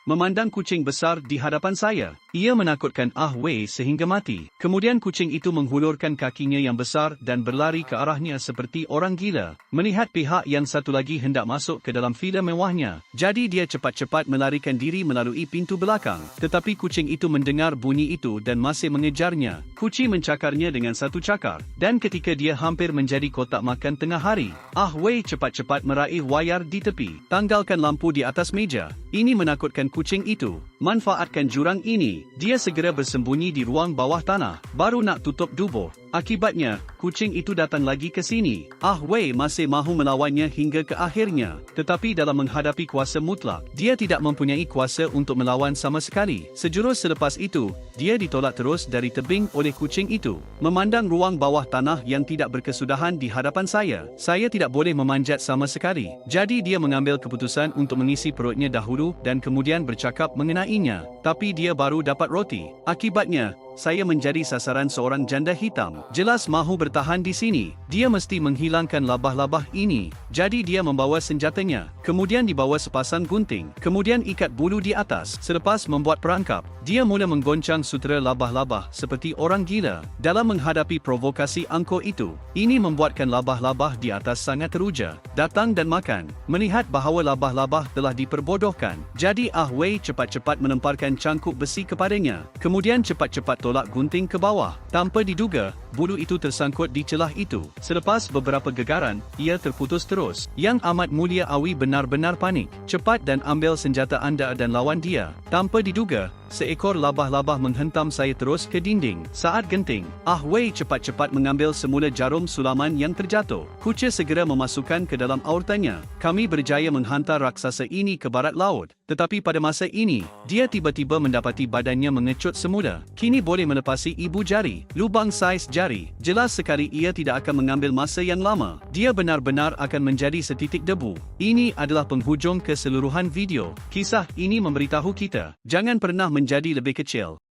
Memandang kucing besar di hadapan saya. Ia menakutkan Ah Wei sehingga mati. Kemudian kucing itu menghulurkan kakinya yang besar dan berlari ke arahnya seperti orang gila. Melihat pihak yang satu lagi hendak masuk ke dalam villa mewahnya, jadi dia cepat-cepat melarikan diri melalui pintu belakang. Tetapi kucing itu mendengar bunyi itu dan masih mengejarnya. Kucing mencakarnya dengan satu cakar. Dan ketika dia hampir menjadi kotak makan tengah hari, Ah Wei cepat-cepat meraih wayar di tepi. Tanggalkan lampu di atas meja. Ini menakutkan kucing itu. Manfaatkan jurang ini. Dia segera bersembunyi di ruang bawah tanah. Baru nak tutup dubur. Akibatnya, kucing itu datang lagi ke sini. Ah Wei masih mahu melawannya hingga ke akhirnya. Tetapi dalam menghadapi kuasa mutlak, dia tidak mempunyai kuasa untuk melawan sama sekali. Sejurus selepas itu, dia ditolak terus dari tebing oleh kucing itu. Memandang ruang bawah tanah yang tidak berkesudahan di hadapan saya tidak boleh memanjat sama sekali. Jadi dia mengambil keputusan untuk mengisi perutnya dahulu dan kemudian bercakap mengenainya. Tapi dia baru dapat roti. Akibatnya, saya menjadi sasaran seorang janda hitam. Jelas mahu bertahan di sini. Dia mesti menghilangkan labah-labah ini. Jadi dia membawa senjatanya. Kemudian dibawa sepasang gunting. Kemudian ikat bulu di atas. Selepas membuat perangkap, dia mula menggoncang sutera labah-labah seperti orang gila. Dalam menghadapi provokasi angkuh itu, ini membuatkan labah-labah di atas sangat teruja. Datang dan makan. Melihat bahawa labah-labah telah diperbodohkan, jadi Ah Wei cepat-cepat melemparkan cangkuk besi kepadanya. Kemudian cepat-cepat tolak gunting ke bawah. Tanpa diduga, bulu itu tersangkut di celah itu. Selepas beberapa gegaran, ia terputus terus. Yang Amat Mulia Awi benar-benar panik. Cepat dan ambil senjata anda dan lawan dia. Tanpa diduga, seekor labah-labah menghentam saya terus ke dinding. Saat genting, Ah Wei cepat-cepat mengambil semula jarum sulaman yang terjatuh. Kuca segera memasukkan ke dalam aurtanya. Kami berjaya menghantar raksasa ini ke barat laut. Tetapi pada masa ini, dia tiba-tiba mendapati badannya mengecut semula. Kini boleh melepasi ibu jari, lubang saiz jari. Jelas sekali ia tidak akan mengambil masa yang lama. Dia benar-benar akan menjadi setitik debu. Ini adalah penghujung keseluruhan video. Kisah ini memberitahu kita, jangan pernah menjadi lebih kecil.